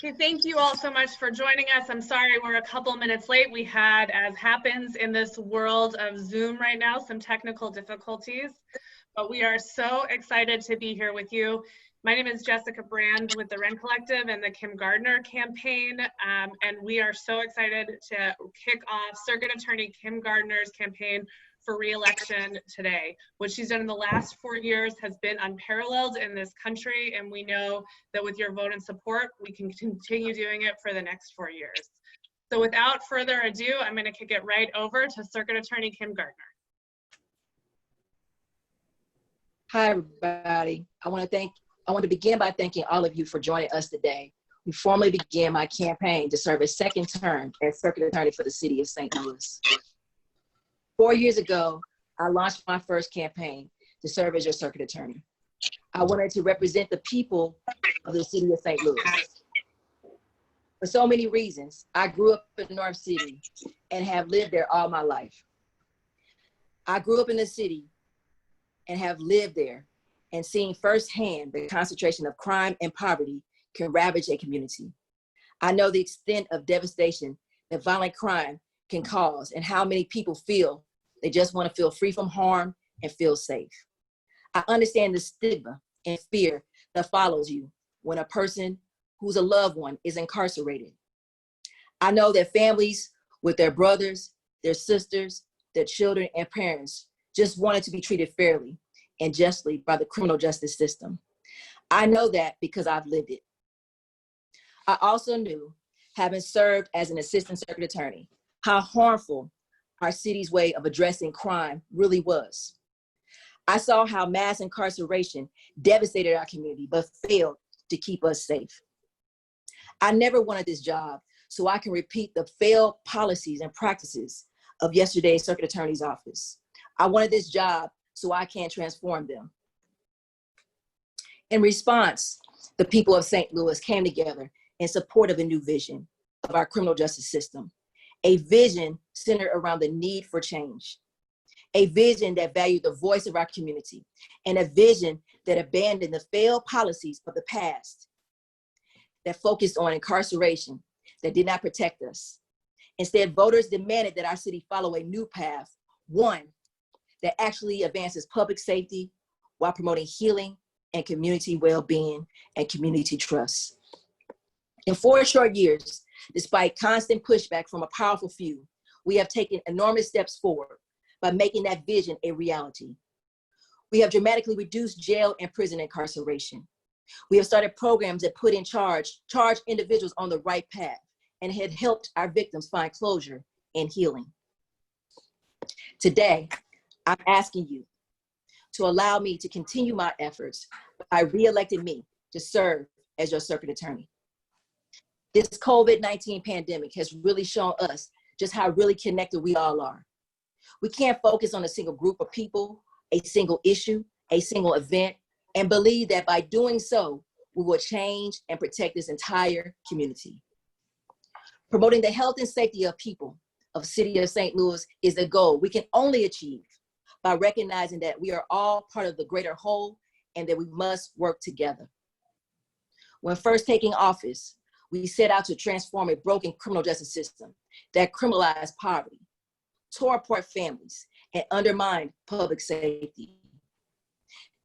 Okay, thank you all so much for joining us. I'm sorry we're a couple minutes late. We had, as happens in this world of Zoom right now, some technical difficulties, but we are so excited to be here with you. My name is Jessica Brand with the Wren Collective and the Kim Gardner campaign, and we are so excited to kick off Circuit Attorney Kim Gardner's campaign for re-election today. What she's done in the last 4 years has been unparalleled in this country, and we know that with your vote and support, we can continue doing it for the next 4 years. So without further ado, I'm going to kick it right over to Circuit Attorney Kim Gardner. Hi, everybody. I want to begin by thanking all of you for joining us today. We formally began my campaign to serve a second term as Circuit Attorney for the City of St. Louis. 4 years ago, I launched my first campaign to serve as your Circuit Attorney. I wanted to represent the people of the City of St. Louis. For so many reasons, I grew up in North City and have lived there all my life. I grew up in the city and have lived there and seen firsthand the concentration of crime and poverty can ravage a community. I know the extent of devastation that violent crime can cause and how many people feel they just want to feel free from harm and feel safe. I understand the stigma and fear that follows you when a person who's a loved one is incarcerated. I know that families with their brothers, their sisters, their children and parents just wanted to be treated fairly and justly by the criminal justice system. I know that because I've lived it. I also knew, having served as an assistant circuit attorney, how harmful our city's way of addressing crime really was. I saw how mass incarceration devastated our community, but failed to keep us safe. I never wanted this job so I can repeat the failed policies and practices of yesterday's circuit attorney's office. I wanted this job so I can transform them. In response, the people of St. Louis came together in support of a new vision of our criminal justice system, a vision centered around the need for change, a vision that valued the voice of our community, and a vision that abandoned the failed policies of the past that focused on incarceration that did not protect us. Instead, voters demanded that our city follow a new path, one that actually advances public safety while promoting healing and community well-being and community trust. In 4 short years, despite constant pushback from a powerful few, we have taken enormous steps forward by making that vision a reality. We have dramatically reduced jail and prison incarceration. We have started programs that put in charge individuals on the right path and had helped our victims find closure and healing. Today, I'm asking you to allow me to continue my efforts by re-electing me to serve as your circuit attorney. This COVID-19 pandemic has really shown us just how really connected we all are. We can't focus on a single group of people, a single issue, a single event, and believe that by doing so, we will change and protect this entire community. Promoting the health and safety of people of the City of St. Louis is a goal we can only achieve by recognizing that we are all part of the greater whole and that we must work together. When first taking office, we set out to transform a broken criminal justice system that criminalized poverty, tore apart families, and undermined public safety.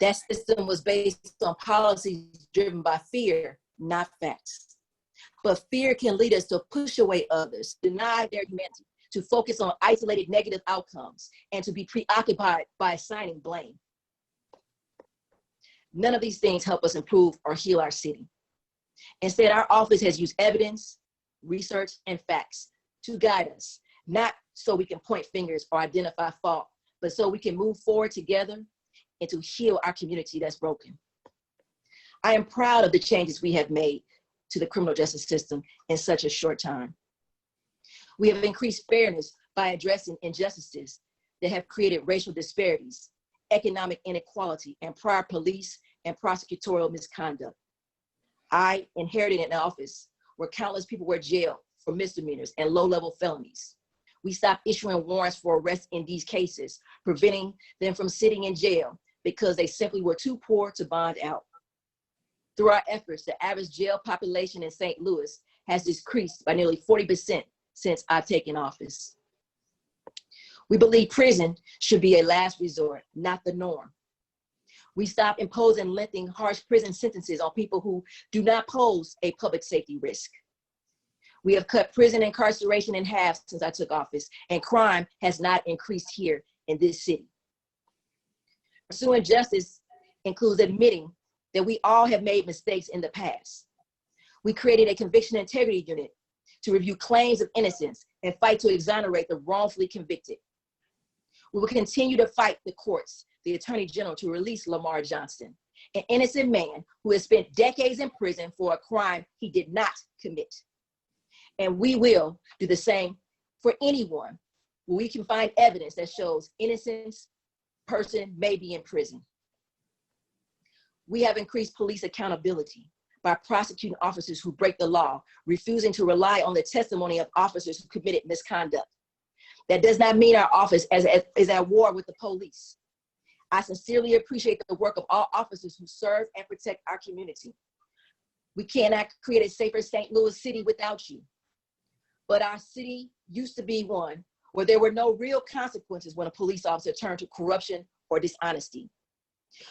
That system was based on policies driven by fear, not facts. But fear can lead us to push away others, deny their humanity, to focus on isolated negative outcomes, and to be preoccupied by assigning blame. None of these things help us improve or heal our city. Instead, our office has used evidence, research, and facts to guide us, not so we can point fingers or identify fault, but so we can move forward together and to heal our community that's broken. I am proud of the changes we have made to the criminal justice system in such a short time. We have increased fairness by addressing injustices that have created racial disparities, economic inequality, and prior police and prosecutorial misconduct. I inherited an office where countless people were jailed for misdemeanors and low-level felonies. We stopped issuing warrants for arrest in these cases, preventing them from sitting in jail because they simply were too poor to bond out. Through our efforts, the average jail population in St. Louis has decreased by nearly 40% since I've taken office. We believe prison should be a last resort, not the norm. We stop imposing lengthy, harsh prison sentences on people who do not pose a public safety risk. We have cut prison incarceration in half since I took office, and crime has not increased here in this city. Pursuing justice includes admitting that we all have made mistakes in the past. We created a conviction integrity unit to review claims of innocence and fight to exonerate the wrongfully convicted. We will continue to fight the courts, the Attorney General, to release Lamar Johnson, an innocent man who has spent decades in prison for a crime he did not commit. And we will do the same for anyone where we can find evidence that shows innocence person may be in prison. We have increased police accountability by prosecuting officers who break the law, refusing to rely on the testimony of officers who committed misconduct. That does not mean our office is at war with the police. I sincerely appreciate the work of all officers who serve and protect our community. We cannot create a safer St. Louis city without you. But our city used to be one where there were no real consequences when a police officer turned to corruption or dishonesty.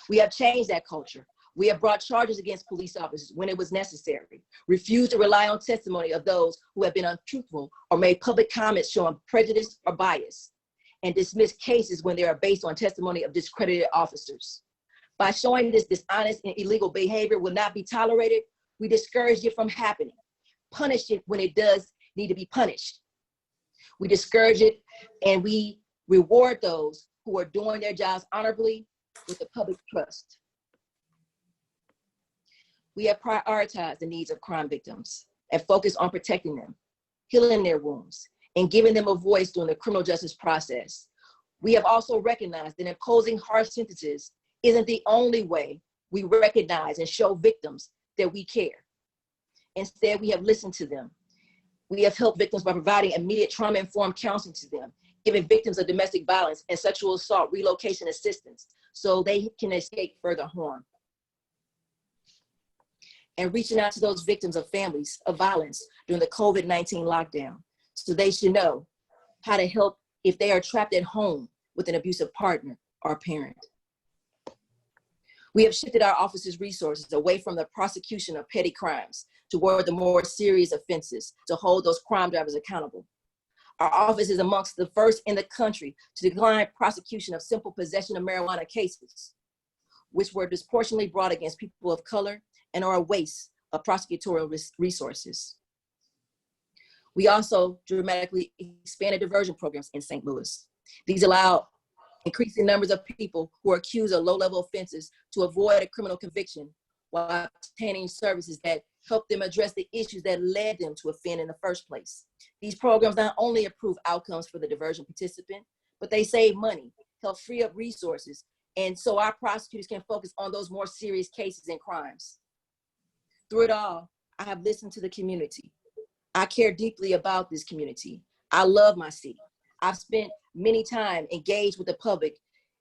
We have changed that culture. We have brought charges against police officers when it was necessary, refused to rely on testimony of those who have been untruthful or made public comments showing prejudice or bias, and dismissed cases when they are based on testimony of discredited officers. By showing this dishonest and illegal behavior will not be tolerated, we discourage it from happening, punish it when it does need to be punished. We discourage it and we reward those who are doing their jobs honorably with the public trust. We have prioritized the needs of crime victims and focused on protecting them, healing their wounds, and giving them a voice during the criminal justice process. We have also recognized that imposing harsh sentences isn't the only way we recognize and show victims that we care. Instead, we have listened to them. We have helped victims by providing immediate trauma-informed counseling to them, giving victims of domestic violence and sexual assault relocation assistance so they can escape further harm. And reaching out to those victims of families of violence during the COVID-19 lockdown, so they should know how to help if they are trapped at home with an abusive partner or parent. We have shifted our office's resources away from the prosecution of petty crimes toward the more serious offenses to hold those crime drivers accountable. Our office is amongst the first in the country to decline prosecution of simple possession of marijuana cases, which were disproportionately brought against people of color and are a waste of prosecutorial resources. We also dramatically expanded diversion programs in St. Louis. These allow increasing numbers of people who are accused of low-level offenses to avoid a criminal conviction while obtaining services that help them address the issues that led them to offend in the first place. These programs not only improve outcomes for the diversion participant, but they save money, help free up resources, and so our prosecutors can focus on those more serious cases and crimes. Through it all, I have listened to the community. I care deeply about this community. I love my city. I've spent many time engaged with the public,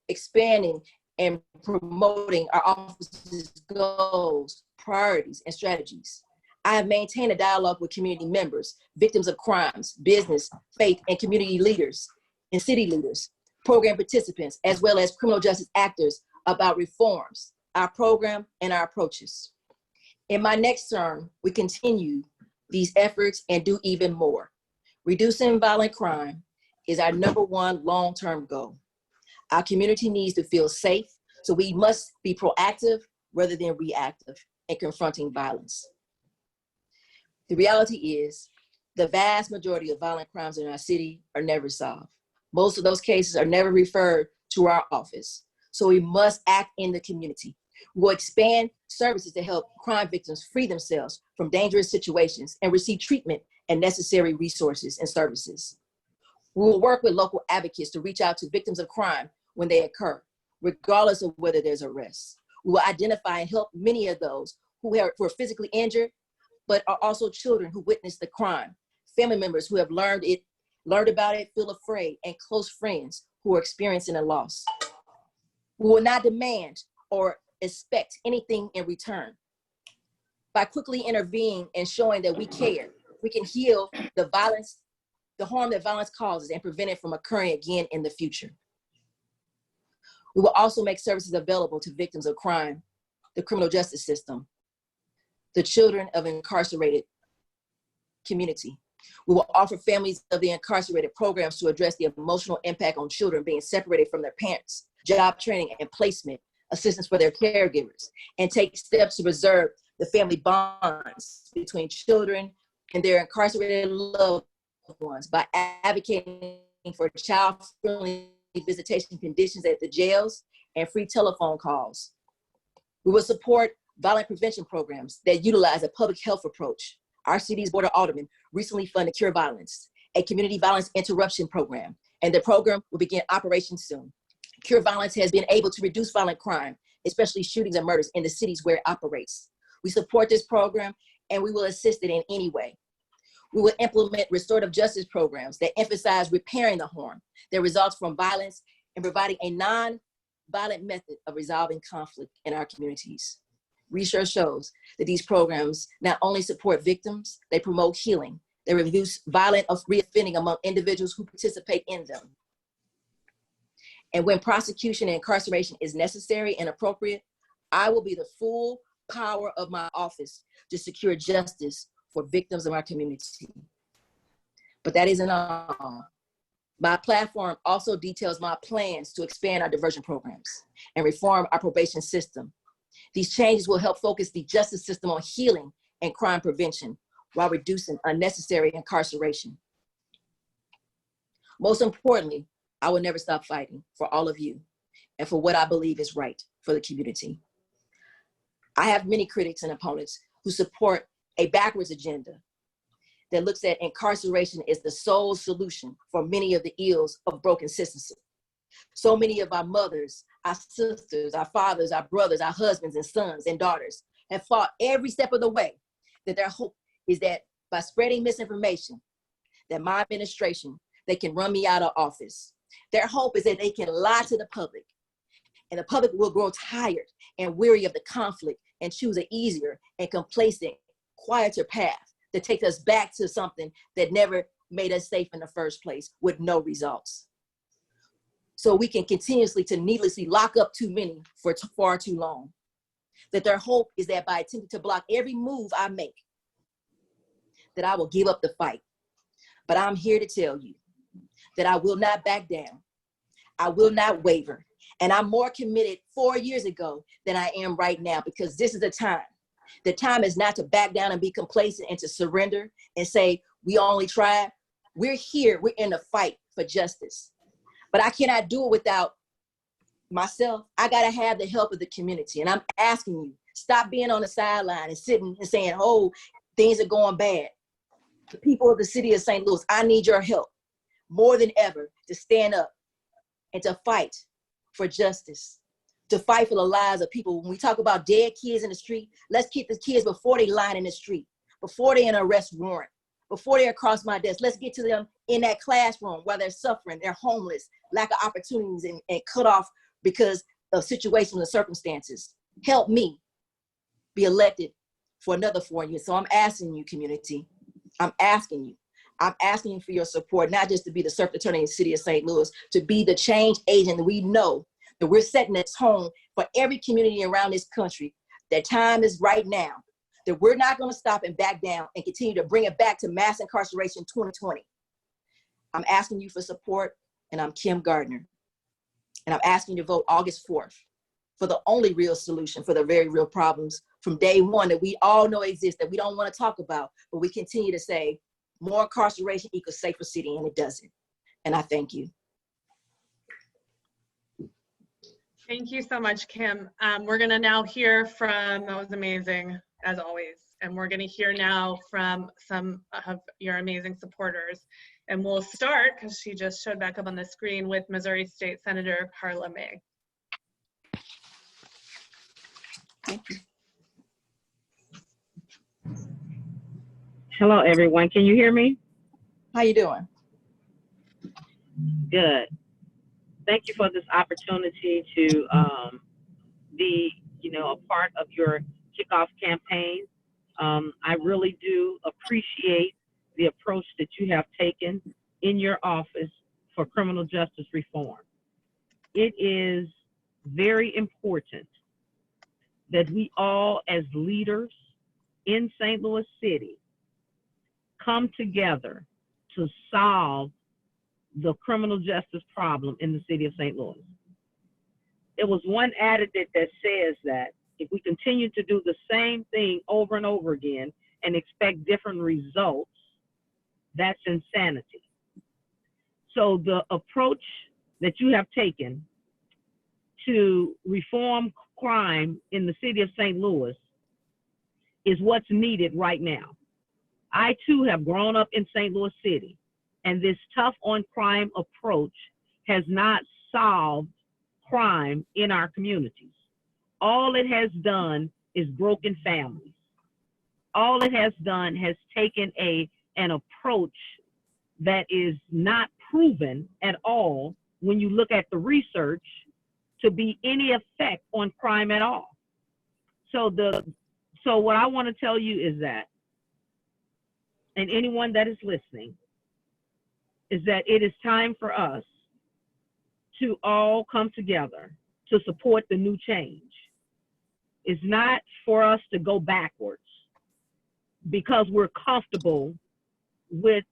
expanding and promoting our office's goals, priorities, and strategies. I have maintained a dialogue with community members, victims of crimes, business, faith, and community leaders, and city leaders, program participants, as well as criminal justice actors about reforms, our program, and our approaches. In my next term, we continue these efforts and do even more. Reducing violent crime is our #1 long-term goal. Our community needs to feel safe, so we must be proactive rather than reactive in confronting violence. The reality is, the vast majority of violent crimes in our city are never solved. Most of those cases are never referred to our office, so we must act in the community. We will expand services to help crime victims free themselves from dangerous situations and receive treatment and necessary resources and services. We will work with local advocates to reach out to victims of crime when they occur, regardless of whether there's arrest. We will identify and help many of those who are physically injured, but are also children who witnessed the crime, family members who have learned about it, feel afraid, and close friends who are experiencing a loss. We will not demand or expect anything in return. By quickly intervening and showing that we care, we can heal the violence, the harm that violence causes, and prevent it from occurring again in the future. We will also make services available to victims of crime, the criminal justice system, the children of incarcerated community. We will offer families of the incarcerated programs to address the emotional impact on children being separated from their parents, job training and placement, assistance for their caregivers, and take steps to preserve the family bonds between children and their incarcerated loved ones by advocating for child-friendly visitation conditions at the jails and free telephone calls. We will support violent prevention programs that utilize a public health approach. Our city's Board of Aldermen recently funded Cure Violence, a community violence interruption program, and the program will begin operation soon. Cure Violence has been able to reduce violent crime, especially shootings and murders in the cities where it operates. We support this program and we will assist it in any way. We will implement restorative justice programs that emphasize repairing the harm that results from violence and providing a non-violent method of resolving conflict in our communities. Research shows that these programs not only support victims, they promote healing, they reduce violent reoffending among individuals who participate in them. And when prosecution and incarceration is necessary and appropriate, I will be the full power of my office to secure justice for victims of our community. But that isn't all. My platform also details my plans to expand our diversion programs and reform our probation system. These changes will help focus the justice system on healing and crime prevention while reducing unnecessary incarceration. Most importantly, I will never stop fighting for all of you and for what I believe is right for the community. I have many critics and opponents who support a backwards agenda that looks at incarceration as the sole solution for many of the ills of broken systems. So many of our mothers, our sisters, our fathers, our brothers, our husbands and sons and daughters have fought every step of the way, that their hope is that by spreading misinformation, that my administration, they can run me out of office. Their hope is that they can lie to the public, and the public will grow tired and weary of the conflict and choose an easier and complacent, quieter path that takes us back to something that never made us safe in the first place with no results. So we can continuously to needlessly lock up too many for far too long. That their hope is that by attempting to block every move I make, that I will give up the fight. But I'm here to tell you that I will not back down. I will not waver. And I'm more committed 4 years ago than I am right now, because this is the time. The time is not to back down and be complacent and to surrender and say, we only tried. We're here, we're in the fight for justice. But I cannot do it without myself. I gotta have the help of the community. And I'm asking you, stop being on the sideline and sitting and saying, oh, things are going bad. The people of the city of St. Louis, I need your help more than ever to stand up and to fight for justice, to fight for the lives of people. When we talk about dead kids in the street, let's keep the kids before they line in the street, before they're in an arrest warrant, before they're across my desk. Let's get to them in that classroom while they're suffering, they're homeless, lack of opportunities, and cut off because of situations and circumstances. Help me be elected for another 4 years. So I'm asking you, community, I'm asking you for your support, not just to be the circuit attorney in the city of St. Louis, to be the change agent that we know that we're setting this tone for every community around this country. That time is right now, that we're not going to stop and back down and continue to bring it back to mass incarceration 2020. I'm asking you for support, and I'm Kim Gardner. And I'm asking you to vote August 4th for the only real solution for the very real problems from day one that we all know exist, that we don't want to talk about, but we continue to say more incarceration equals safer city, and it doesn't. And I thank you. Thank you so much, Kim. We're gonna now hear from, that was amazing, as always. And we're gonna hear now from some of your amazing supporters. And we'll start, because she just showed back up on the screen, with Missouri State Senator Carla May. Thank you. Hello, everyone. Can you hear me? How you doing? Good. Thank you for this opportunity to be, a part of your kickoff campaign. I really do appreciate the approach that you have taken in your office for criminal justice reform. It is very important that we all, as leaders in St. Louis City, come together to solve the criminal justice problem in the city of St. Louis. There was one adage that says that if we continue to do the same thing over and over again and expect different results, that's insanity. So the approach that you have taken to reform crime in the city of St. Louis is what's needed right now. I too have grown up in St. Louis City, and this tough on crime approach has not solved crime in our communities. All it has done is broken families. All it has done has taken an approach that is not proven at all when you look at the research to be any effect on crime at all. So what I want to tell you is that, and anyone that is listening, is that it is time for us to all come together to support the new change. It's not for us to go backwards because we're comfortable with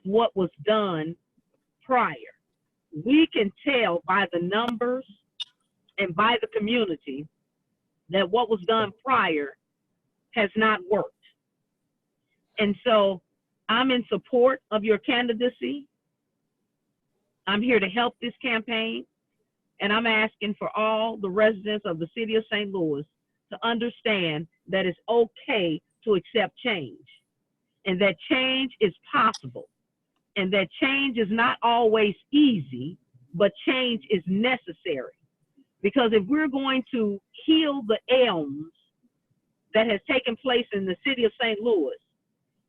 what was done prior. We can tell by the numbers and by the community that what was done prior has not worked. And so I'm in support of your candidacy. I'm here to help this campaign. And I'm asking for all the residents of the city of St. Louis to understand that it's okay to accept change, and that change is possible, and that change is not always easy, but change is necessary. Because if we're going to heal the ailments that has taken place in the city of St. Louis,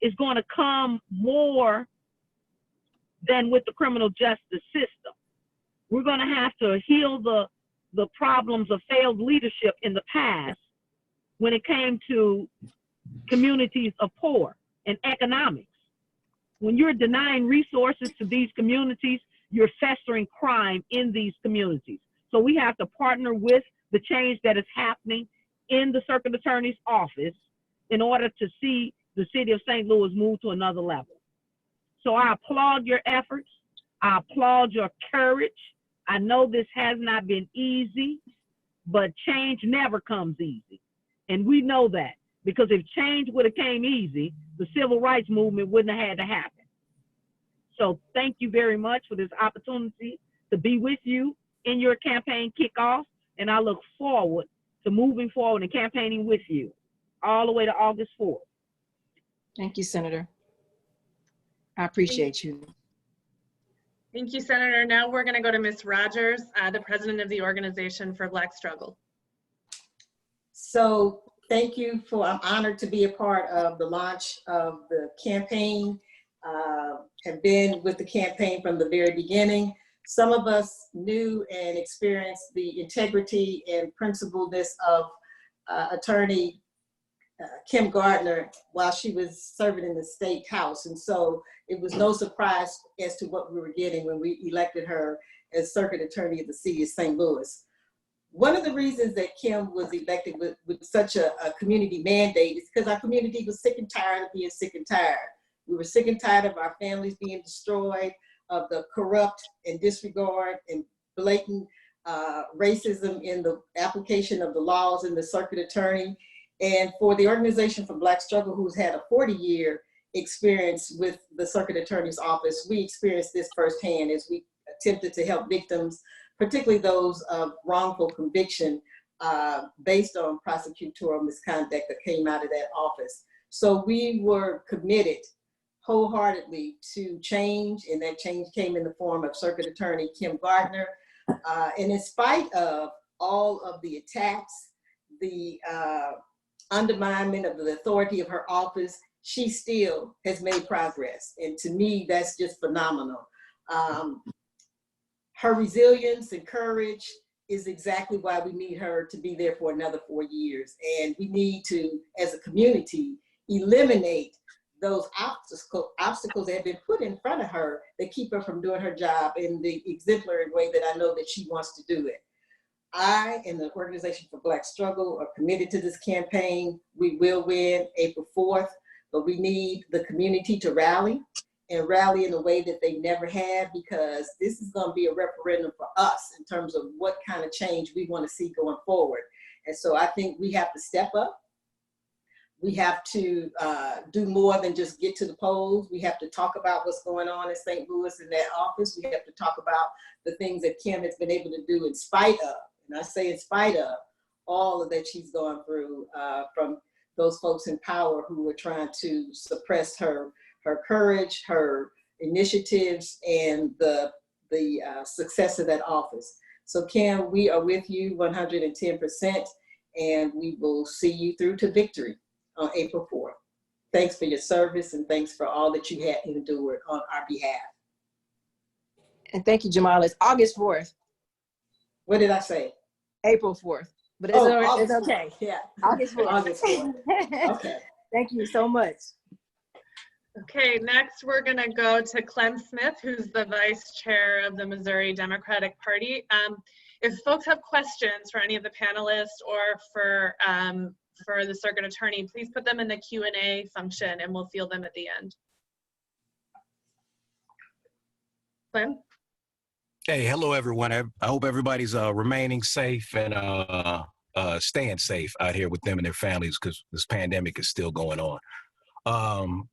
it's going to come more than with the criminal justice system. We're going to have to heal the problems of failed leadership in the past when it came to communities of poor and economics. When you're denying resources to these communities, you're festering crime in these communities. So we have to partner with the change that is happening in the circuit attorney's office in order to see the city of St. Louis move to another level. So I applaud your efforts. I applaud your courage. I know this has not been easy, but change never comes easy. And we know that, because if change would have came easy, the civil rights movement wouldn't have had to happen. So thank you very much for this opportunity to be with you in your campaign kickoff. And I look forward to moving forward and campaigning with you all the way to August 4th. Thank you, Senator. I appreciate you. Thank you, Senator. Now we're going to go to Ms. Rogers, the president of the Organization for Black Struggle. So thank you I'm honored to be a part of the launch of the campaign. Have been with the campaign from the very beginning. Some of us knew and experienced the integrity and principledness of attorney Kim Gardner while she was serving in the state house. And so it was no surprise as to what we were getting when we elected her as circuit attorney of the city of St. Louis. One of the reasons that Kim was elected with such a community mandate is because our community was sick and tired of being sick and tired. We were sick and tired of our families being destroyed, of the corrupt and disregard and blatant racism in the application of the laws in the circuit attorney. And for the Organization for Black Struggle, who's had a 40-year experience with the circuit attorney's office, we experienced this firsthand as we attempted to help victims, particularly those of wrongful conviction based on prosecutorial misconduct that came out of that office. So we were committed wholeheartedly to change, and that change came in the form of circuit attorney Kim Gardner. And in spite of all of the attacks, the underminement of the authority of her office, she still has made progress. And to me, that's just phenomenal. Her resilience and courage is exactly why we need her to be there for another 4 years. And we need to, as a community, eliminate those obstacles that have been put in front of her that keep her from doing her job in the exemplary way that I know that she wants to do it. I and the Organization for Black Struggle are committed to this campaign. We will win April 4th, but we need the community to rally and rally in a way that they never have, because this is going to be a referendum for us in terms of what kind of change we want to see going forward. And so I think we have to step up. We have to do more than just get to the polls. We have to talk about what's going on in St. Louis in that office. We have to talk about the things that Kim has been able to do in spite of, and I say in spite of, all of that she's gone through from those folks in power who were trying to suppress her courage, her initiatives, and the success of that office. So Kim, we are with you 110%, and we will see you through to victory on April 4th. Thanks for your service, and thanks for all that you had endured on our behalf. And thank you, Jamal. It's August 4th. What did I say? April 4th. But it's, it's okay. 4th. Yeah. August 4th. August 4th. Okay. Thank you so much. Okay, next we're going to go to Clem Smith, who's the vice chair of the Missouri Democratic Party. If folks have questions for any of the panelists or for the circuit attorney, please put them in the Q&A function and we'll field them at the end. Clem? Hey, hello everyone. I hope everybody's remaining safe and staying safe out here with them and their families, because this pandemic is still going on.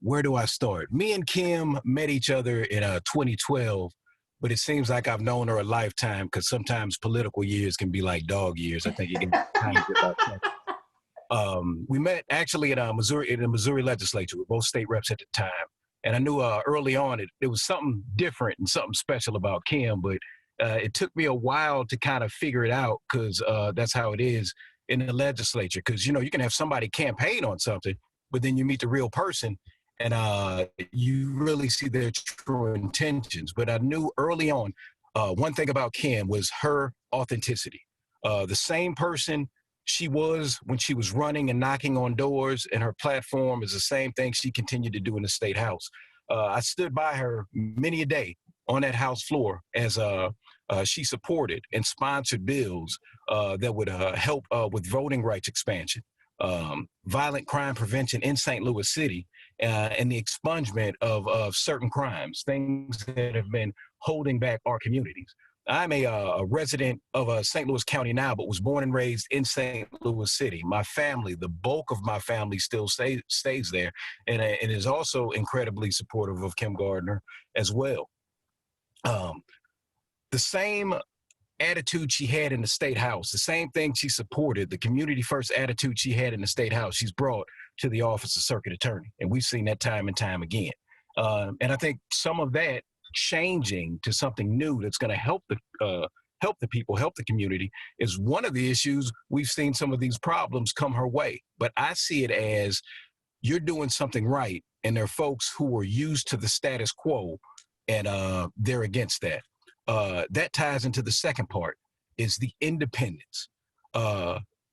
Where do I start? Me and Kim met each other in 2012, but it seems like I've known her a lifetime, because sometimes political years can be like dog years. I think you can kind of get that. We met actually in the Missouri legislature. We're both state reps at the time. And I knew early on it was something different and something special about Kim, but it took me a while to kind of figure it out, because that's how it is in the legislature. Because, you know, you can have somebody campaign on something, but then you meet the real person and you really see their true intentions. But I knew early on, one thing about Kim was her authenticity. The same person she was when she was running and knocking on doors, and her platform is the same thing she continued to do in the state house. I stood by her many a day on that house floor as she supported and sponsored bills that would help with voting rights expansion, violent crime prevention in St. Louis City, and the expungement of certain crimes, things that have been holding back our communities. I'm a resident of St. Louis County now, but was born and raised in St. Louis City. My family, the bulk of my family still stays there, and is also incredibly supportive of Kim Gardner as well. The same attitude she had in the state house, the same thing she supported, the community first attitude she had in the state house, she's brought to the office of circuit attorney. And we've seen that time and time again. And I think some of that changing to something new that's going to help the people, help the community, is one of the issues. We've seen some of these problems come her way, but I see it as you're doing something right, and there are folks who are used to the status quo, and they're against that. That ties into the second part, is the independence.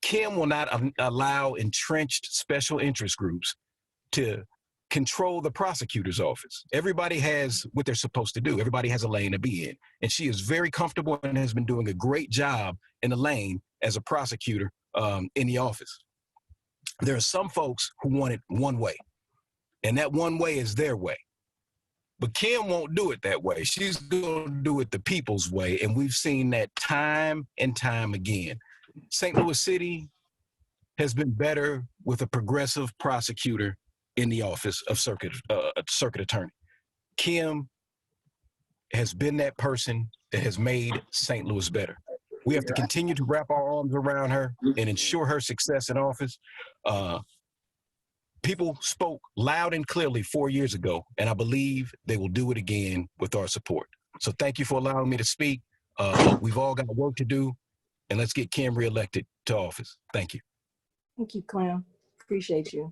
Kim will not allow entrenched special interest groups to control the prosecutor's office. Everybody has what they're supposed to do. Everybody has a lane to be in. And she is very comfortable and has been doing a great job in the lane as a prosecutor in the office. There are some folks who want it one way, and that one way is their way. But Kim won't do it that way. She's going to do it the people's way, and we've seen that time and time again. St. Louis City has been better with a progressive prosecutor in the office of circuit attorney. Kim has been that person that has made St. Louis better. We have to continue to wrap our arms around her and ensure her success in office. People spoke loud and clearly 4 years ago, and I believe they will do it again with our support. So thank you for allowing me to speak. We've all got work to do, and let's get Kim reelected to office. Thank you. Thank you, Clem. Appreciate you.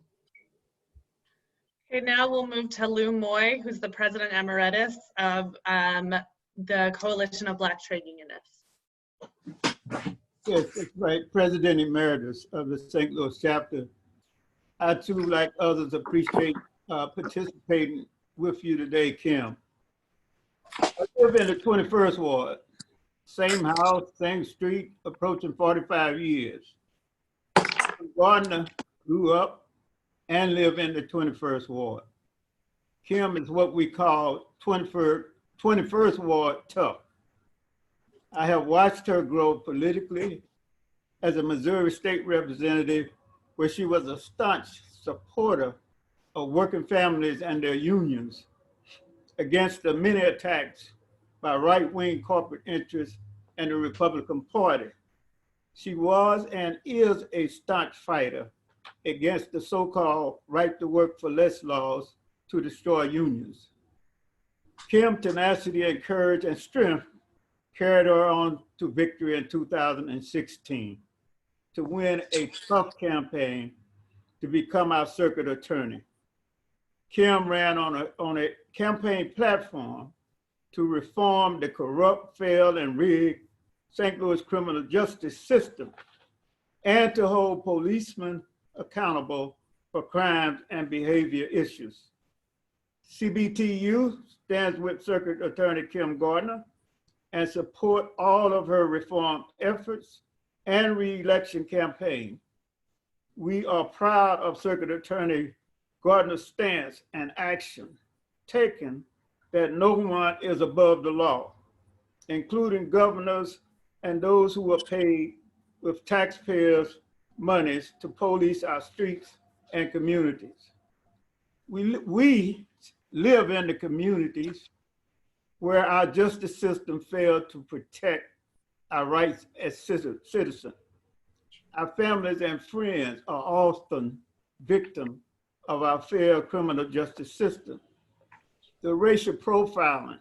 Okay, now we'll move to Lou Moy, who's the president emeritus of the Coalition of Black Trade Unionists. Yes, that's right. President Emeritus of the St. Louis chapter. I too, like others, appreciate participating with you today, Kim. I live in the 21st Ward. Same house, same street, approaching 45 years. Gardner grew up and lived in the 21st Ward. Kim is what we call 21st Ward tough. I have watched her grow politically as a Missouri state representative, where she was a staunch supporter of working families and their unions against the many attacks by right-wing corporate interests and the Republican Party. She was and is a staunch fighter against the so-called right to work for less laws to destroy unions. Kim's tenacity and courage and strength carried her on to victory in 2016 to win a tough campaign to become our circuit attorney. Kim ran on a campaign platform to reform the corrupt, failed, and rigged St. Louis criminal justice system and to hold policemen accountable for crimes and behavior issues. CBTU stands with Circuit Attorney Kim Gardner and support all of her reform efforts and re-election campaign. We are proud of Circuit Attorney Gardner's stance and action taken that no one is above the law, including governors and those who are paid with taxpayers' monies to police our streets and communities. We live in the communities where our justice system failed to protect our rights as citizens. Our families and friends are often victims of our failed criminal justice system. The racial profiling,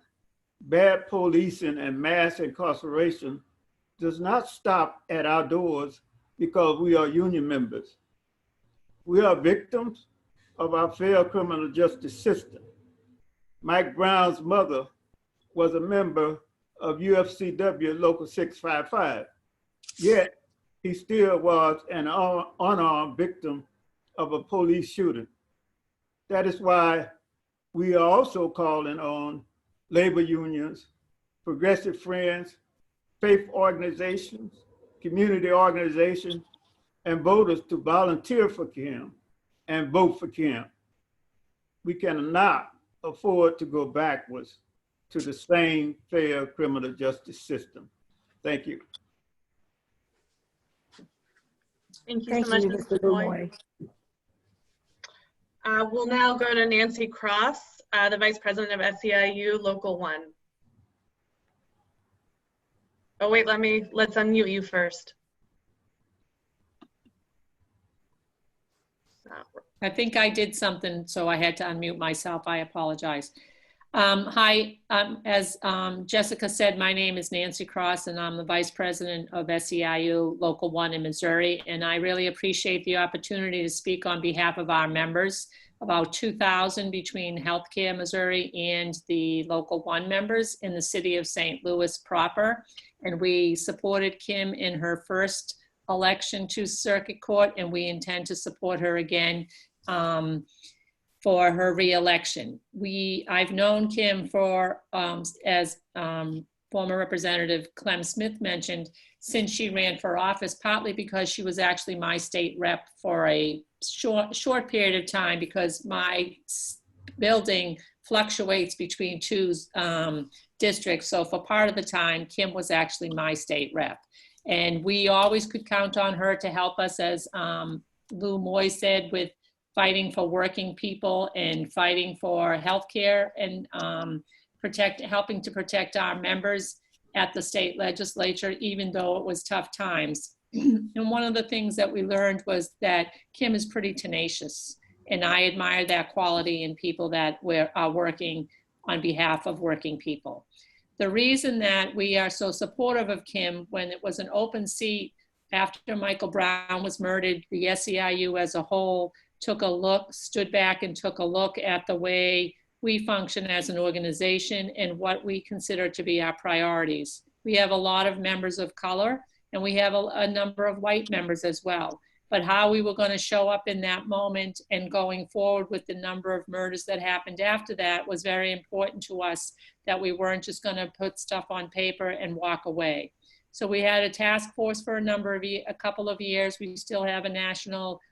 bad policing, and mass incarceration does not stop at our doors because we are union members. We are victims of our failed criminal justice system. Mike Brown's mother was a member of UFCW Local 655, yet he still was an unarmed victim of a police shooting. That is why we are also calling on labor unions, progressive friends, faith organizations, community organizations, and voters to volunteer for Kim and vote for Kim. We cannot afford to go backwards to the same failed criminal justice system. Thank you. Thank you so much, Mr. Boyd. We'll now go to Nancy Cross, the Vice President of SEIU Local 1. Oh wait, let's unmute you first. I think I did something, so I had to unmute myself. I apologize. Hi, as Jessica said, my name is Nancy Cross, and I'm the Vice President of SEIU Local 1 in Missouri, and I really appreciate the opportunity to speak on behalf of our members, about 2,000 between Healthcare Missouri and the Local 1 members in the city of St. Louis proper. And we supported Kim in her first election to Circuit Court, and we intend to support her again for her re-election. I've known Kim for, as former Representative Clem Smith mentioned, since she ran for office, partly because she was actually my state rep for a short period of time, because my building fluctuates between two districts. So for part of the time, Kim was actually my state rep. And we always could count on her to help us, as Lou Moy said, with fighting for working people and fighting for healthcare and helping to protect our members at the state legislature, even though it was tough times. And one of the things that we learned was that Kim is pretty tenacious. And I admire that quality in people that are working on behalf of working people. The reason that we are so supportive of Kim, when it was an open seat after Michael Brown was murdered, the SEIU as a whole stood back and took a look at the way we function as an organization and what we consider to be our priorities. We have a lot of members of color, and we have a number of white members as well. But how we were going to show up in that moment and going forward with the number of murders that happened after that was very important to us, that we weren't just going to put stuff on paper and walk away. So we had a task force for a couple of years. We still have a national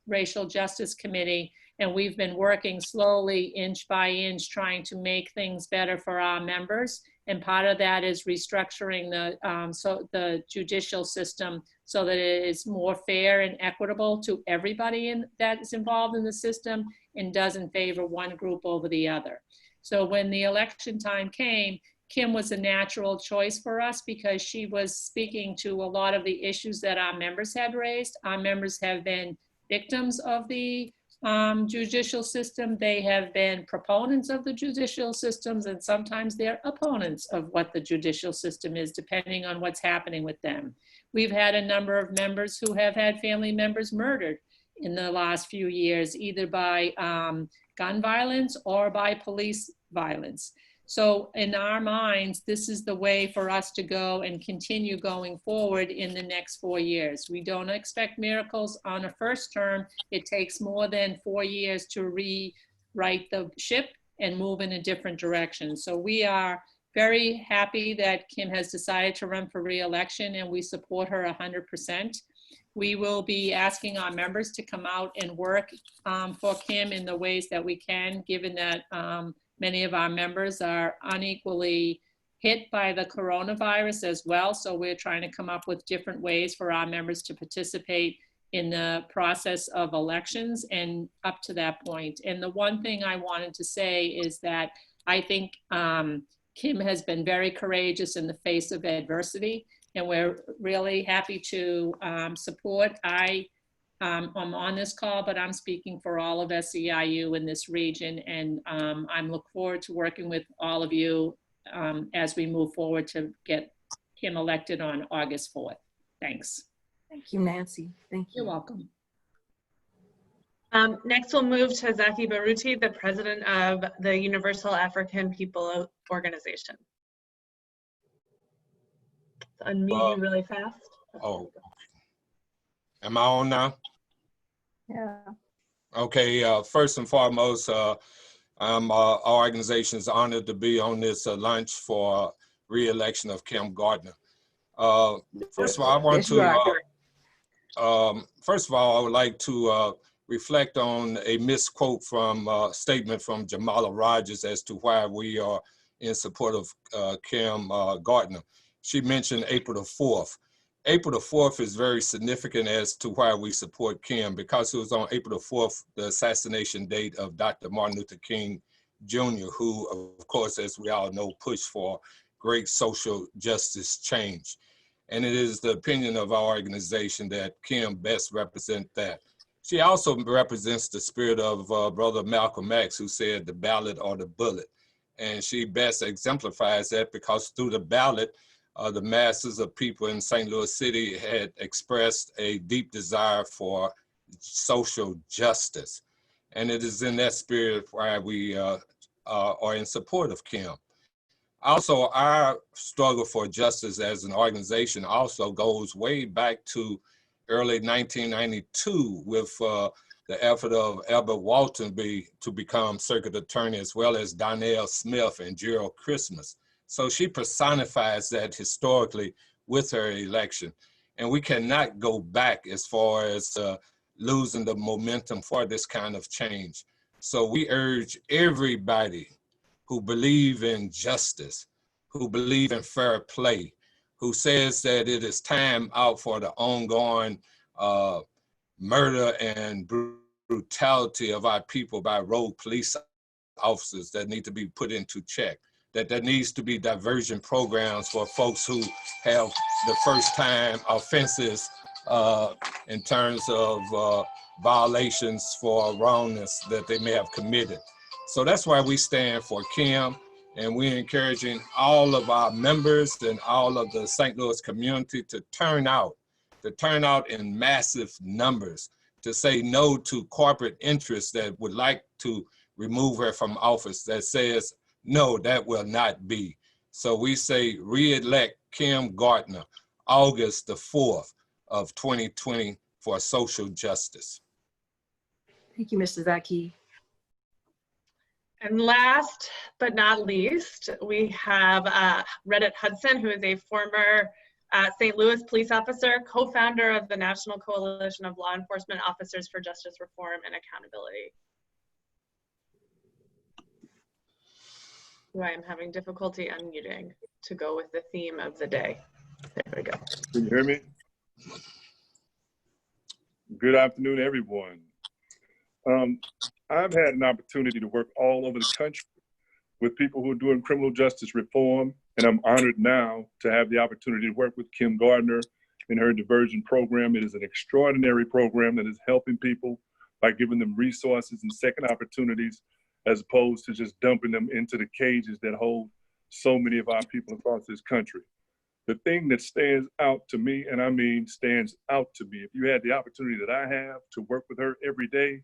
racial justice committee, and we've been working slowly, inch by inch, trying to make things better for our members. And part of that is restructuring the judicial system so that it is more fair and equitable to everybody that is involved in the system and doesn't favor one group over the other. So when the election time came, Kim was a natural choice for us because she was speaking to a lot of the issues that our members had raised. Our members have been victims of the judicial system. They have been proponents of the judicial systems, and sometimes they're opponents of what the judicial system is, depending on what's happening with them. We've had a number of members who have had family members murdered in the last few years, either by gun violence or by police violence. So in our minds, this is the way for us to go and continue going forward in the next 4 years. We don't expect miracles on a first term. It takes more than 4 years to rewrite the ship and move in a different direction. So we are very happy that Kim has decided to run for re-election, and we support her 100%. We will be asking our members to come out and work for Kim in the ways that we can, given that many of our members are unequally hit by the coronavirus as well. So we're trying to come up with different ways for our members to participate in the process of elections and up to that point. And the one thing I wanted to say is that I think Kim has been very courageous in the face of adversity, and we're really happy to support. I'm on this call, but I'm speaking for all of SEIU in this region, and I'm looking forward to working with all of you as we move forward to get Kim elected on August 4th. Thanks. Thank you, Nancy. Thank you. You're welcome. Next, we'll move to Zaki Baruti, the president of the Universal African People Organization. Unmute you really fast. Oh, am I on now? Yeah. Okay, first and foremost, our organization is honored to be on this lunch for re-election of Kim Gardner. First of all, I want to, first of all, I would like to reflect on a misquote from a statement from Jamala Rogers as to why we are in support of Kim Gardner. She mentioned April the 4th. April the 4th is very significant as to why we support Kim, because it was on April the 4th, the assassination date of Dr. Martin Luther King Jr., who, of course, as we all know, pushed for great social justice change. And it is the opinion of our organization that Kim best represents that. She also represents the spirit of Brother Malcolm X, who said the ballot or the bullet. And she best exemplifies that because through the ballot, the masses of people in St. Louis City had expressed a deep desire for social justice. And it is in that spirit why we are in support of Kim. Also, our struggle for justice as an organization also goes way back to early 1992 with the effort of Albert Walton to become circuit attorney, as well as Donnell Smith and Gerald Christmas. So she personifies that historically with her election. And we cannot go back as far as losing the momentum for this kind of change. So we urge everybody who believe in justice, who believe in fair play, who says that it is time out for the ongoing murder and brutality of our people by rogue police officers that need to be put into check. That there needs to be diversion programs for folks who have the first time offenses in terms of violations for wrongness that they may have committed. So that's why we stand for Kim, and we're encouraging all of our members and all of the St. Louis community to turn out in massive numbers, to say no to corporate interests that would like to remove her from office, that says, no, that will not be. So we say re-elect Kim Gardner. August the 4th of 2020 for social justice. Thank you, Mr. Zaki. And last but not least, we have Reddit Hudson, who is a former St. Louis police officer, co-founder of the National Coalition of Law Enforcement Officers for Justice Reform and Accountability. Who I am having difficulty unmuting to go with the theme of the day. There we go. Can you hear me? Good afternoon, everyone. I've had an opportunity to work all over the country with people who are doing criminal justice reform, and I'm honored now to have the opportunity to work with Kim Gardner in her diversion program. It is an extraordinary program that is helping people by giving them resources and second opportunities, as opposed to just dumping them into the cages that hold so many of our people across this country. The thing that stands out to me, and I mean stands out to me, if you had the opportunity that I have to work with her every day,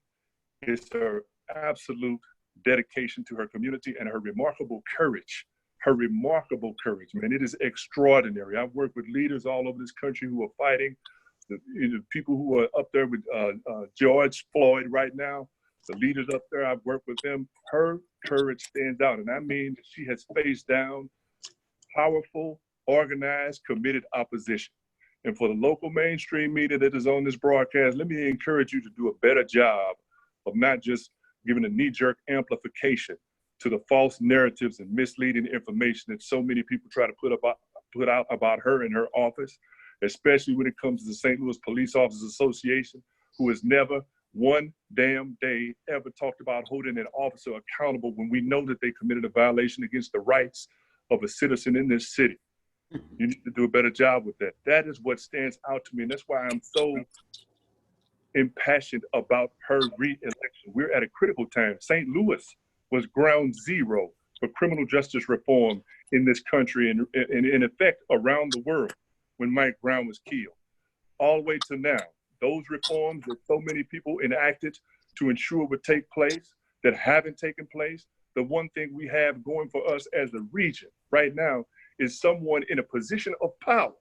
is her absolute dedication to her community and her remarkable courage. Her remarkable courage, man, it is extraordinary. I've worked with leaders all over this country who are fighting, the people who are up there with George Floyd right now, the leaders up there, I've worked with them. Her courage stands out, and I mean she has faced down powerful, organized, committed opposition. And for the local mainstream media that is on this broadcast, let me encourage you to do a better job of not just giving a knee-jerk amplification to the false narratives and misleading information that so many people try to put out about her and her office, especially when it comes to the St. Louis Police Officers Association, who has never one damn day ever talked about holding an officer accountable when we know that they committed a violation against the rights of a citizen in this city. You need to do a better job with that. That is what stands out to me, and that's why I'm so impassioned about her re-election. We're at a critical time. St. Louis was ground zero for criminal justice reform in this country and in effect around the world when Mike Brown was killed. All the way to now, those reforms that so many people enacted to ensure would take place that haven't taken place, the one thing we have going for us as a region right now is someone in a position of power,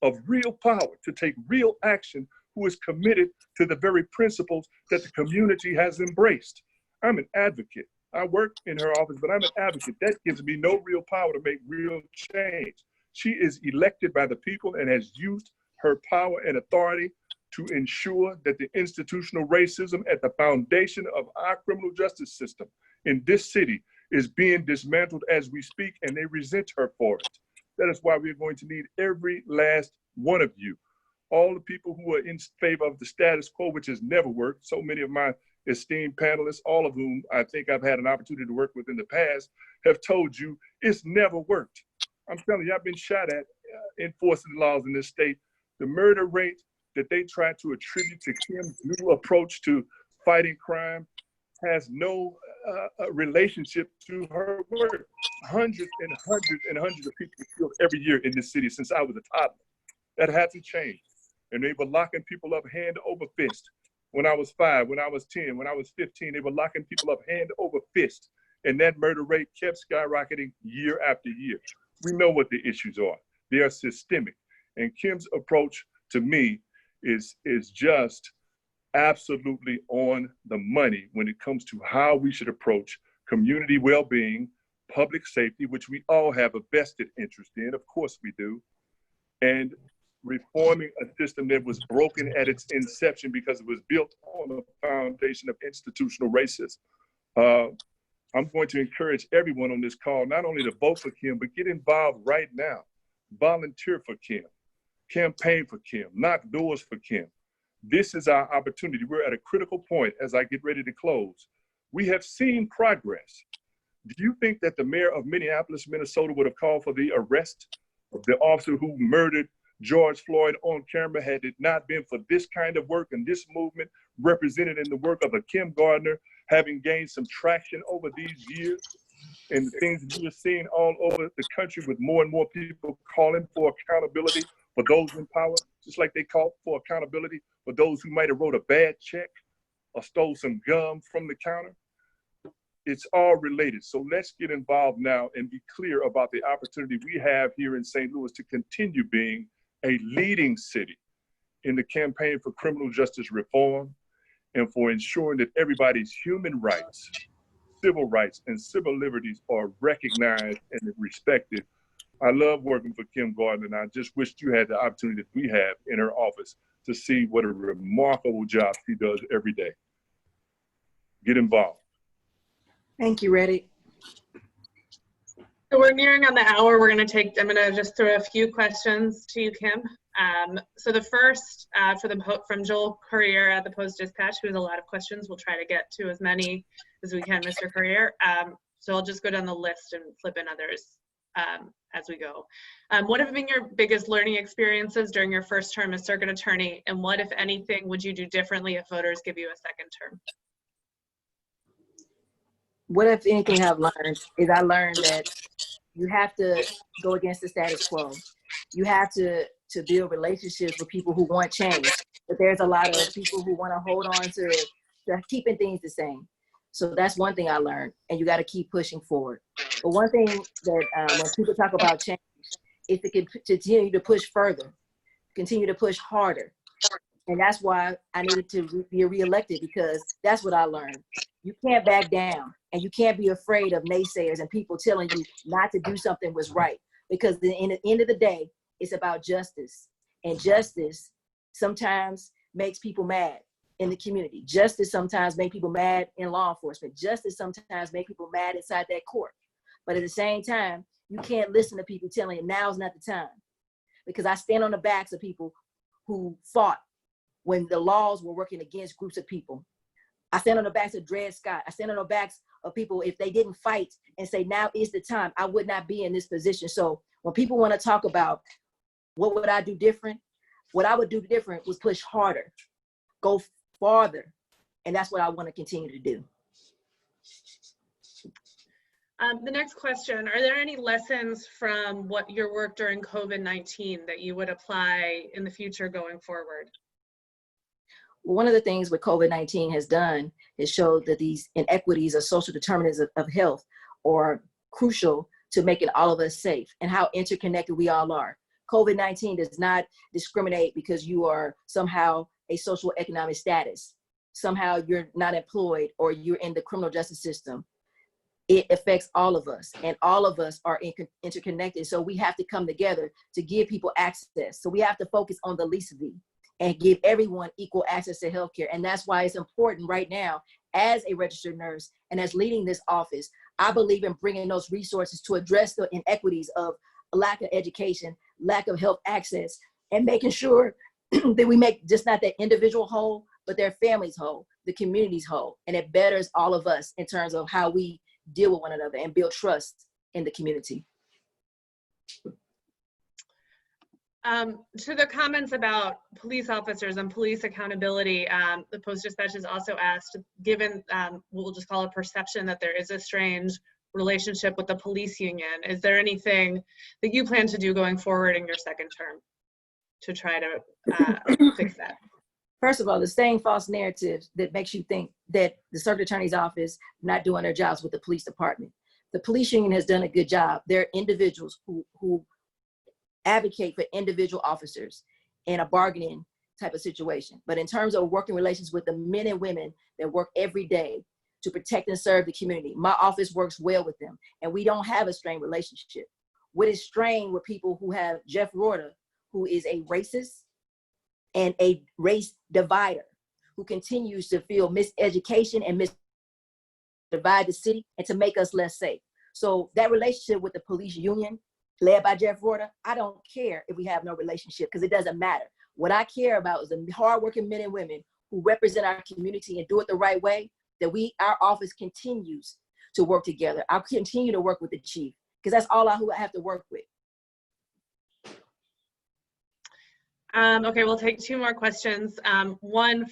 of real power, to take real action, who is committed to the very principles that the community has embraced. I'm an advocate. I work in her office, but I'm an advocate. That gives me no real power to make real change. She is elected by the people and has used her power and authority to ensure that the institutional racism at the foundation of our criminal justice system in this city is being dismantled as we speak, and they resent her for it. That is why we're going to need every last one of you. All the people who are in favor of the status quo, which has never worked. So many of my esteemed panelists, all of whom I think I've had an opportunity to work with in the past, have told you it's never worked. I'm telling you, I've been shot at enforcing the laws in this state. The murder rate that they try to attribute to Kim's new approach to fighting crime has no relationship to her work. Hundreds and hundreds and hundreds of people killed every year in this city since I was a toddler. That hasn't changed. And they were locking people up hand over fist. When I was 5, when I was 10, when I was 15, they were locking people up hand over fist. And that murder rate kept skyrocketing year after year. We know what the issues are. They are systemic. And Kim's approach to me is just absolutely on the money when it comes to how we should approach community well-being, public safety, which we all have a vested interest in, of course we do, and reforming a system that was broken at its inception because it was built on a foundation of institutional racism. I'm going to encourage everyone on this call not only to vote for Kim, but get involved right now. Volunteer for Kim, campaign for Kim, knock doors for Kim. This is our opportunity. We're at a critical point as I get ready to close. We have seen progress. Do you think that the mayor of Minneapolis, Minnesota would have called for the arrest of the officer who murdered George Floyd on camera had it not been for this kind of work and this movement represented in the work of a Kim Gardner having gained some traction over these years, and the things that you're seeing all over the country with more and more people calling for accountability for those in power, just like they called for accountability for those who might have wrote a bad check or stole some gum from the counter? It's all related. So let's get involved now and be clear about the opportunity we have here in St. Louis to continue being a leading city in the campaign for criminal justice reform and for ensuring that everybody's human rights, civil rights, and civil liberties are recognized and respected. I love working for Kim Gardner, and I just wished you had the opportunity that we have in her office to see what a remarkable job she does every day. Get involved. Thank you, Reddick. So we're nearing on the hour. I'm going to just throw a few questions to you, Kim. So the first from Joel Courier at the Post-Dispatch, who has a lot of questions. We'll try to get to as many as we can, Mr. Courier. So I'll just go down the list and flip in others as we go. What have been your biggest learning experiences during your first term as circuit attorney? And what, if anything, would you do differently if voters give you a second term? What, if anything, I've learned is I learned that you have to go against the status quo. You have to build relationships with people who want change. But there's a lot of people who want to hold on to keeping things the same. So that's one thing I learned, and you got to keep pushing forward. But one thing that when people talk about change is to continue to push further, continue to push harder. And that's why I needed to be reelected, because that's what I learned. You can't back down, and you can't be afraid of naysayers and people telling you not to do something was right. Because in the end of the day, it's about justice. And justice sometimes makes people mad in the community. Justice sometimes makes people mad in law enforcement. Justice sometimes makes people mad inside that court. But at the same time, you can't listen to people telling you now's not the time. Because I stand on the backs of people who fought when the laws were working against groups of people. I stand on the backs of Dred Scott. I stand on the backs of people, if they didn't fight and say now is the time, I would not be in this position. So when people want to talk about what would I do different, what I would do different was push harder, go farther. And that's what I want to continue to do. The next question, are there any lessons from what your work during COVID-19 that you would apply in the future going forward? One of the things what COVID-19 has done is showed that these inequities or social determinants of health are crucial to making all of us safe, and how interconnected we all are. COVID-19 does not discriminate because you are somehow a social economic status. Somehow you're not employed or you're in the criminal justice system. It affects all of us, and all of us are interconnected. So we have to come together to give people access. So we have to focus on the least of these and give everyone equal access to healthcare. And that's why it's important right now, as a registered nurse and as leading this office, I believe in bringing those resources to address the inequities of lack of education, lack of health access, and making sure that we make just not that individual whole, but their families whole, the communities whole. And it betters all of us in terms of how we deal with one another and build trust in the community. To the comments about police officers and police accountability, the Post-Dispatch has also asked, given we'll just call it perception that there is a strange relationship with the police union, is there anything that you plan to do going forward in your second term to try to fix that? First of all, the same false narrative that makes you think that the circuit attorney's office not doing their jobs with the police department. The police union has done a good job. They're individuals who advocate for individual officers in a bargaining type of situation. But in terms of working relations with the men and women that work every day to protect and serve the community, my office works well with them, and we don't have a strained relationship. What is strained with people who have Jeff Rorter, who is a racist and a race divider, who continues to feel miseducation and divide the city and to make us less safe. So that relationship with the police union led by Jeff Rorter, I don't care if we have no relationship, because it doesn't matter. What I care about is the hardworking men and women who represent our community and do it the right way, that our office continues to work together. I'll continue to work with the chief, because that's all I have to work with. Okay, we'll take two more questions. One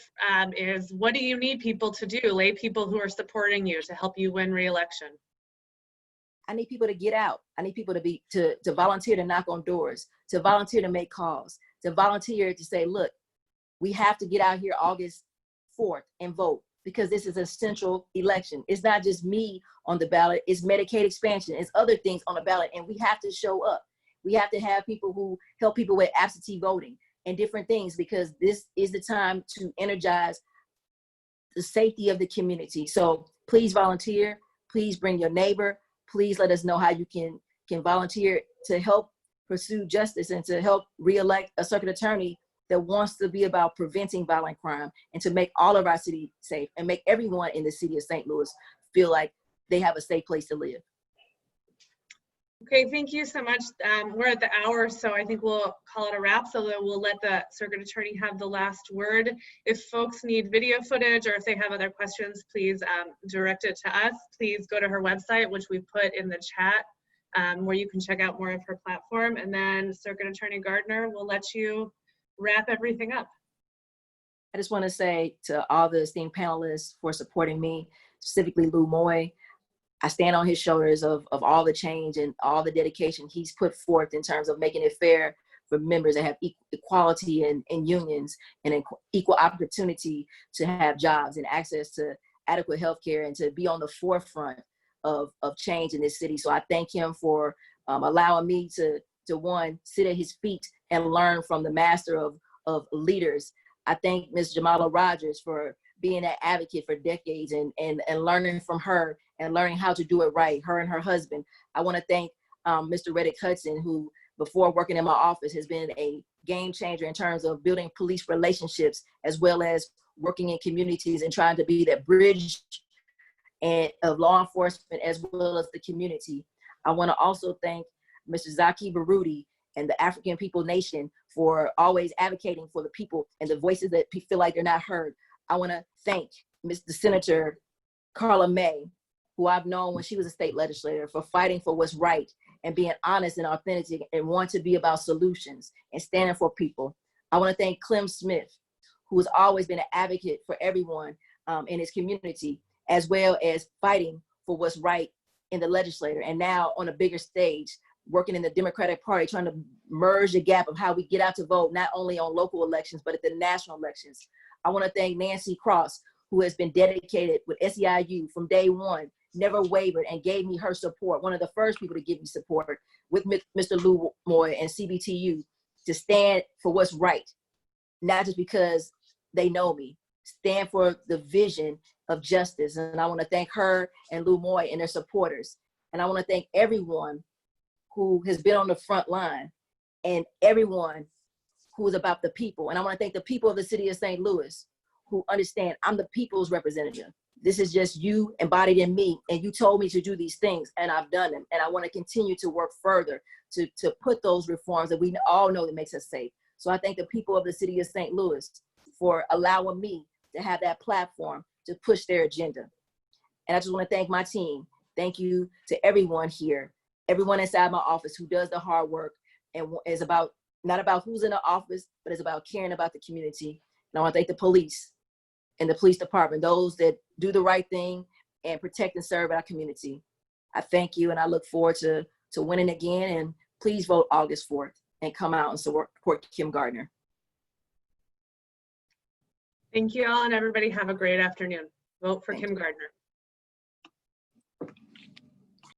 is, what do you need people to do, lay people who are supporting you, to help you win re-election? I need people to get out. I need people to volunteer to knock on doors, to volunteer to make calls, to volunteer to say, look, we have to get out here August 4th and vote, because this is a central election. It's not just me on the ballot, it's Medicaid expansion, it's other things on the ballot, and we have to show up. We have to have people who help people with absentee voting and different things, because this is the time to energize the safety of the community. So please volunteer, please bring your neighbor, please let us know how you can volunteer to help pursue justice and to help reelect a circuit attorney that wants to be about preventing violent crime and to make all of our city safe and make everyone in the city of St. Louis feel like they have a safe place to live. Okay, thank you so much. We're at the hour, so I think we'll call it a wrap, so that we'll let the circuit attorney have the last word. If folks need video footage or if they have other questions, please direct it to us. Please go to her website, which we put in the chat, where you can check out more of her platform. And then Circuit Attorney Gardner will let you wrap everything up. I just want to say to all the esteemed panelists for supporting me, specifically Lou Moy. I stand on his shoulders of all the change and all the dedication he's put forth in terms of making it fair for members that have equality in unions and equal opportunity to have jobs and access to adequate health care and to be on the forefront of change in this city. So I thank him for allowing me to one, sit at his feet and learn from the master of leaders. I thank Ms. Jamala Rogers for being an advocate for decades and learning from her and learning how to do it right, her and her husband. I want to thank Mr. Reddick Hudson, who before working in my office has been a game changer in terms of building police relationships, as well as working in communities and trying to be that bridge and of law enforcement as well as the community. I want to also thank Mr. Zaki Baruti and the African People Nation for always advocating for the people and the voices that feel like they're not heard. I want to thank Mr. Senator Carla May, who I've known when she was a state legislator, for fighting for what's right and being honest and authentic and want to be about solutions and standing for people. I want to thank Clem Smith, who has always been an advocate for everyone in his community, as well as fighting for what's right in the legislature, and now on a bigger stage, working in the Democratic Party, trying to merge the gap of how we get out to vote, not only on local elections, but at the national elections. I want to thank Nancy Cross, who has been dedicated with SEIU from day one, never wavered, and gave me her support. One of the first people to give me support with Mr. Lou Moy and CBTU to stand for what's right, not just because they know me, stand for the vision of justice. And I want to thank her and Lou Moy and their supporters. And I want to thank everyone who has been on the front line and everyone who is about the people. And I want to thank the people of the city of St. Louis who understand I'm the people's representative. This is just you embodied in me, and you told me to do these things, and I've done them. And I want to continue to work further to put those reforms that we all know that makes us safe. So I thank the people of the city of St. Louis for allowing me to have that platform to push their agenda. And I just want to thank my team. Thank you to everyone here, everyone inside my office who does the hard work and is about, not about who's in the office, but it's about caring about the community. And I want to thank the police and the police department, those that do the right thing and protect and serve our community. I thank you, and I look forward to winning again. And please vote August 4th and come out and support Kim Gardner. Thank you all, and everybody have a great afternoon. Vote for Kim Gardner.